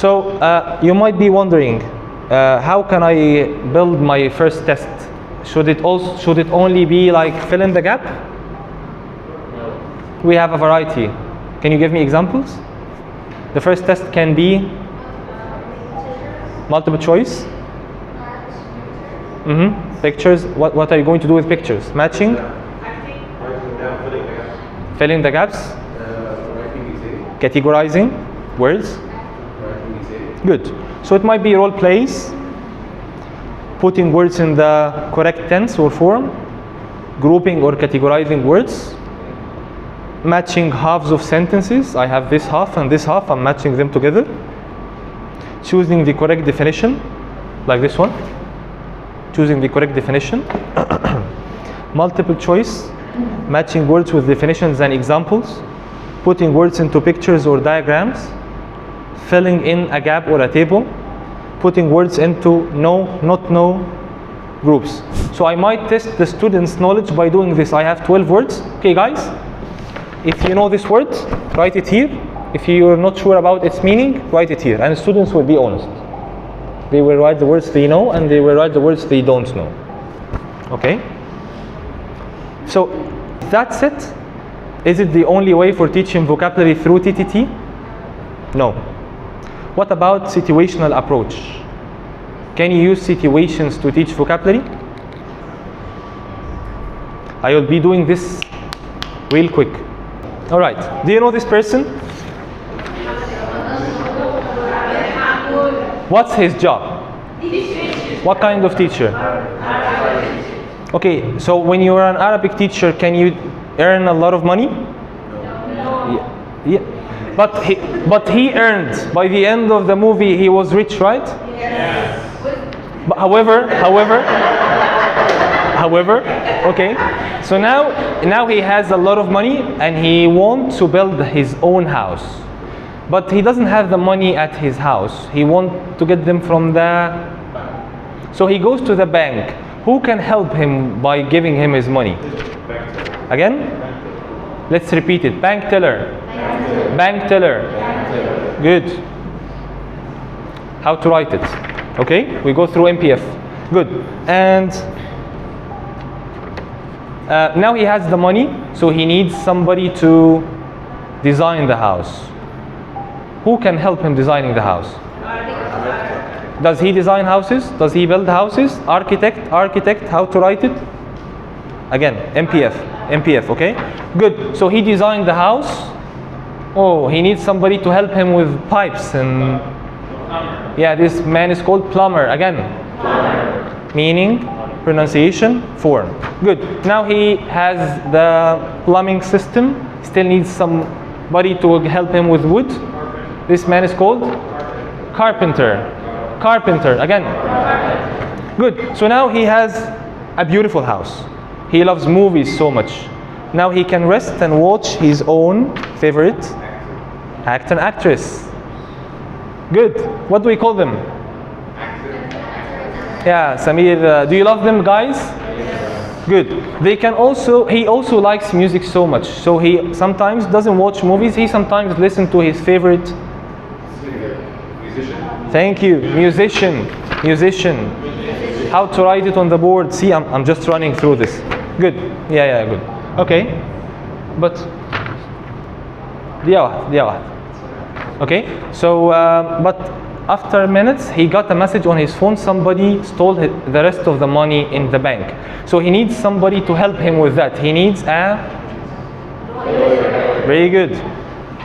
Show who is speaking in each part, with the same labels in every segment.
Speaker 1: So you might be wondering, how can I build my first test? Should it only be like fill in the gap? We have a variety. Can you give me examples? The first test can be multiple choice. Pictures. What are you going to do with pictures? Matching. Filling the gaps. Categorizing words. Good. So it might be role plays, putting words in the correct tense or form, grouping or categorizing words, matching halves of sentences. I have this half and this half, I'm matching them together. Choosing the correct definition, like this one. Choosing the correct definition. Multiple choice, matching words with definitions and examples, putting words into pictures or diagrams, filling in a gap or a table, putting words into know, not know groups. So I might test the students' knowledge by doing this. I have 12 words. Okay, guys, if you know this word, write it here. If you're not sure about its meaning, write it here. And students will be honest. They will write the words they know and they will write the words they don't know. Okay? So that's it. Is it the only way for teaching vocabulary through TTT? No. What about situational approach? Can you use situations to teach vocabulary? I will be doing this real quick. All right. Do you know this person? What's his job? What kind of teacher? Okay, so when you are an Arabic teacher, can you earn a lot of money? Yeah. But he earned, by the end of the movie, he was rich, right? Yes. But however, okay. So now he has a lot of money and he wants to build his own house. But he doesn't have the money at his house. He wants to get them from the... So he goes to the bank. Who can help him by giving him his money? Again? Let's repeat it. Bank teller. Bank teller. Good. How to write it? Okay, we go through MPF. Good. And now he has the money, so he needs somebody to design the house. Who can help him designing the house? Does he design houses? Does he build houses? Architect, how to write it? Again, MPF, okay? Good, so he designed the house. Oh, he needs somebody to help him with pipes and... Yeah, this man is called plumber, again. Meaning, pronunciation, form. Good, now he has the plumbing system, still needs somebody to help him with wood. This man is called carpenter. Carpenter, again. Good, so now he has a beautiful house. He loves movies so much. Now he can rest and watch his own favorite actor and actress. Good, what do we call them? Yeah, Samir, do you love them, guys? Good. They can also, he also likes music so much. So he sometimes doesn't watch movies, he sometimes listens to his favorite musician. Thank you, musician. How to write it on the board? See, I'm just running through this. Good. Yeah, good. Okay. But okay. So but after minutes he got a message on his phone, somebody stole the rest of the money in the bank. So he needs somebody to help him with that. He needs a lawyer. Very good.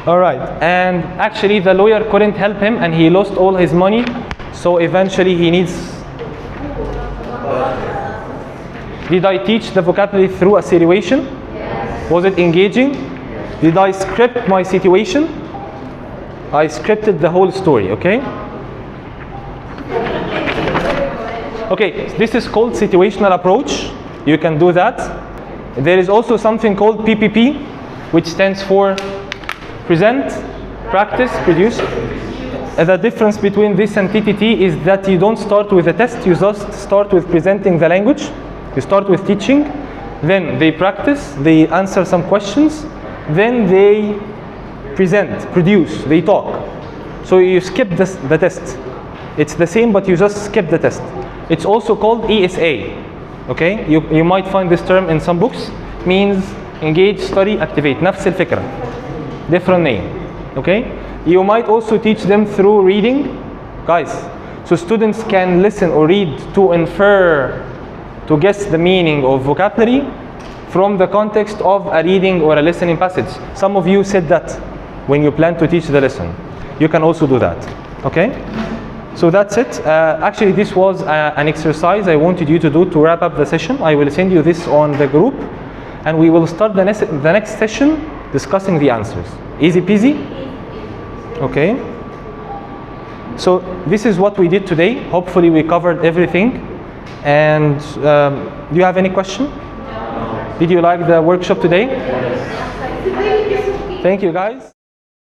Speaker 1: All right. And actually the lawyer couldn't help him and he lost all his money. So eventually he needs... Did I teach the vocabulary through a situation? Yes. Was it engaging? Yes. Did I script my situation? I scripted the whole story, okay? Okay, this is called situational approach. You can do that. There is also something called PPP, which stands for present, practice, produce. The difference between this and TTT is that you don't start with a test, you just start with presenting the language. You start with teaching, then they practice, they answer some questions, then they present, produce, they talk. So you skip the test. It's the same, but you just skip the test. It's also called ESA. Okay? You might find this term in some books. Means engage, study, activate. نفس الفكرة. Different name. Okay? You might also teach them through reading. Guys, so students can listen or read to infer, to guess the meaning of vocabulary from the context of a reading or a listening passage. Some of you said that when you plan to teach the lesson. You can also do that. Okay? So that's it. Actually, this was an exercise I wanted you to do to wrap up the session. I will send you this on the group, and we will start the next session discussing the answers. Easy peasy? Okay. So this is what we did today. Hopefully we covered everything. And do you have any question? No. Did you like the workshop today? Yes. Thank you, guys.